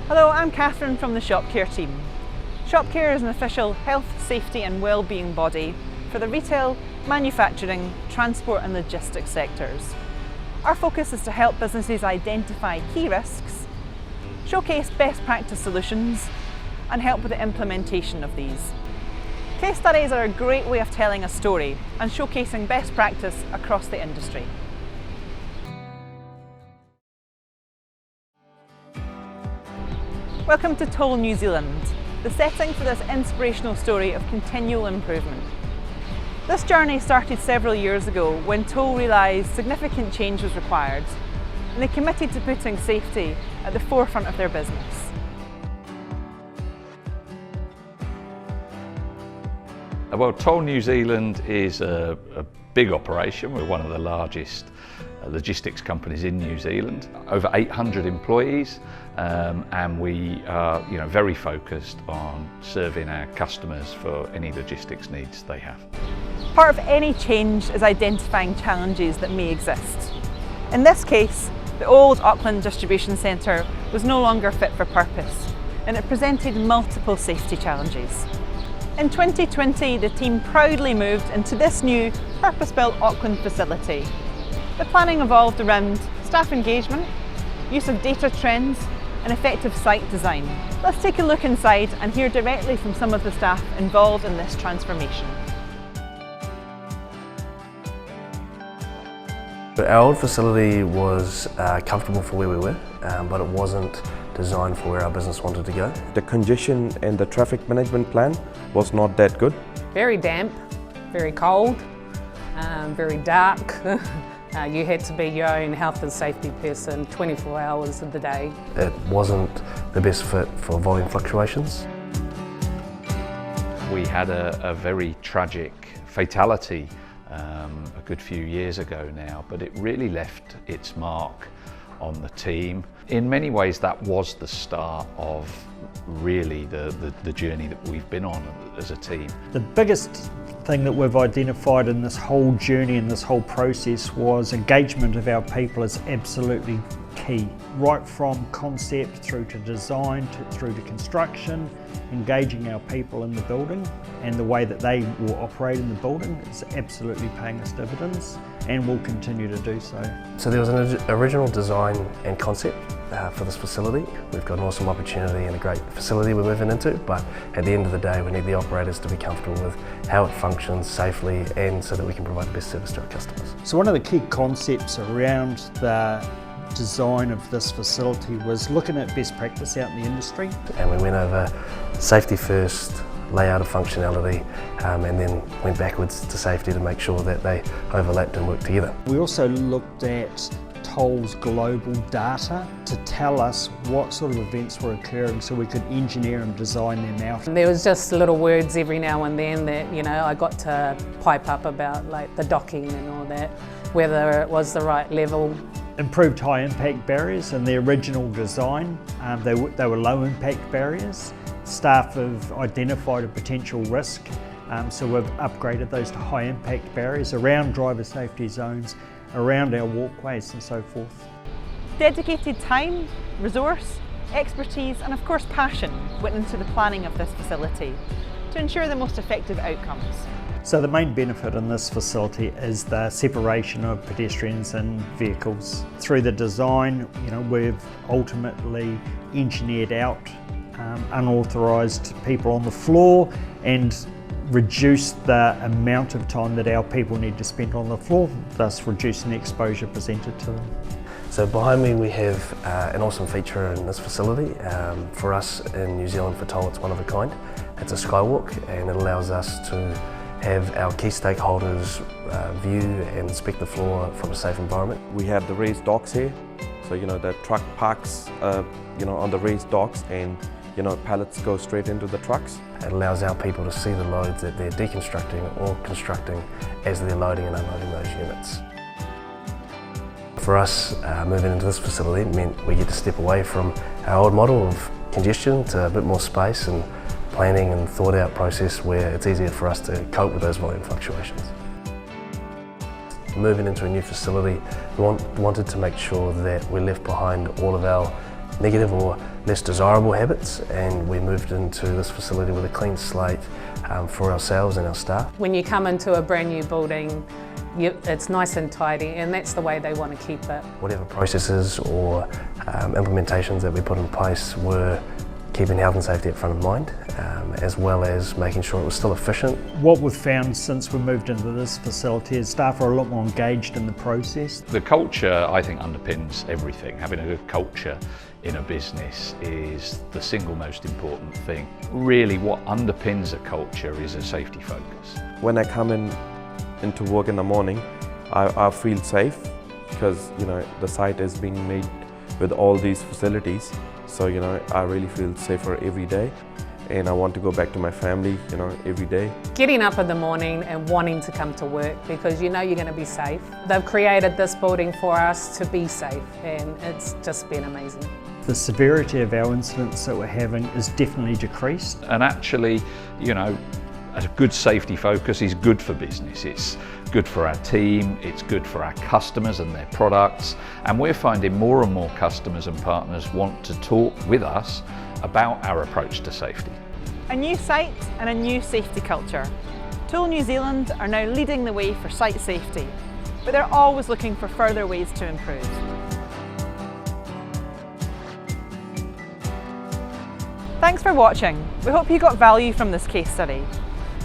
Hello, I'm Catherine from the ShopCare team. ShopCare is an official health, safety and wellbeing body for the retail, manufacturing, transport and logistics sectors. Our focus is to help businesses identify key risks, showcase best practice solutions and help with the implementation of these. Case studies are a great way of telling a story and showcasing best practice across the industry. Welcome to Toll New Zealand, the setting for this inspirational story of continual improvement. This journey started several years ago when Toll realised significant change was required and they committed to putting safety at the forefront of their business. Well, Toll New Zealand is a big operation. We're one of the largest logistics companies in New Zealand, over 800 employees, and we are very focused on serving our customers for any logistics needs they have. Part of any change is identifying challenges that may exist. In this case, the old Auckland distribution centre was no longer fit for purpose and it presented multiple safety challenges. In 2020, the team proudly moved into this new purpose-built Auckland facility. The planning evolved around staff engagement, use of data trends and effective site design. Let's take a look inside and hear directly from some of the staff involved in this transformation. Our old facility was comfortable for where we were, but it wasn't designed for where our business wanted to go. The congestion and the traffic management plan was not that good. Very damp, very cold, very dark. You had to be your own health and safety person 24 hours of the day. It wasn't the best fit for volume fluctuations. We had a very tragic fatality a good few years ago now, but it really left its mark on the team. In many ways that was the start of really the journey that we've been on as a team. The biggest thing that we've identified in this whole journey and this whole process was engagement of our people is absolutely key. Right from concept through to design, through to construction, engaging our people in the building and the way that they will operate in the building is absolutely paying us dividends and will continue to do so. So there was an original design and concept for this facility. We've got an awesome opportunity and a great facility we're moving into, but at the end of the day we need the operators to be comfortable with how it functions safely and so that we can provide the best service to our customers. So one of the key concepts around the design of this facility was looking at best practice out in the industry. And we went over safety first, layout of functionality, and then went backwards to safety to make sure that they overlapped and worked together. We also looked at Toll's global data to tell us what sort of events were occurring so we could engineer and design them out. There was just little words every now and then that I got to pipe up about, like the docking and all that, whether it was the right level. Improved high impact barriers in the original design. They were low impact barriers. Staff have identified a potential risk, so we've upgraded those to high impact barriers around driver safety zones, around our walkways and so forth. Dedicated time, resource, expertise and of course passion went into the planning of this facility to ensure the most effective outcomes. So the main benefit in this facility is the separation of pedestrians and vehicles. Through the design, we've ultimately engineered out unauthorised people on the floor and reduced the amount of time that our people need to spend on the floor, thus reducing the exposure presented to them. So behind me we have an awesome feature in this facility. For us in New Zealand for Toll, it's one of a kind. It's a skywalk and it allows us to have our key stakeholders view and inspect the floor from a safe environment. We have the raised docks here, so the truck parks on the raised docks and pallets go straight into the trucks. It allows our people to see the loads that they're deconstructing or constructing as they're loading and unloading those units. For us, moving into this facility meant we get to step away from our old model of congestion to a bit more space and planning and thought out process where it's easier for us to cope with those volume fluctuations. Moving into a new facility, we wanted to make sure that we left behind all of our negative or less desirable habits, and we moved into this facility with a clean slate for ourselves and our staff. When you come into a brand new building, it's nice and tidy, and that's the way they want to keep it. Whatever processes or implementations that we put in place were keeping health and safety at front of mind, as well as making sure it was still efficient. What we've found since we moved into this facility is staff are a lot more engaged in the process. The culture, I think, underpins everything. Having a good culture in a business is the single most important thing. Really, what underpins a culture is a safety focus. When I come into work in the morning, I feel safe because the site is being made with all these facilities. So I really feel safer every day, and I want to go back to my family every day. Getting up in the morning and wanting to come to work because you're going to be safe. They've created this building for us to be safe, and it's just been amazing. The severity of our incidents that we're having is definitely decreased. And actually, a good safety focus is good for business. It's good for our team, it's good for our customers and their products, and we're finding more and more customers and partners want to talk with us about our approach to safety. A new site and a new safety culture. Tool New Zealand are now leading the way for site safety, but they're always looking for further ways to improve. Thanks for watching. We hope you got value from this case study.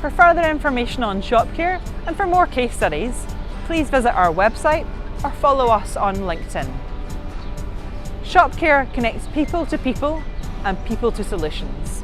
For further information on ShopCare and for more case studies, please visit our website or follow us on LinkedIn. ShopCare connects people to people and people to solutions.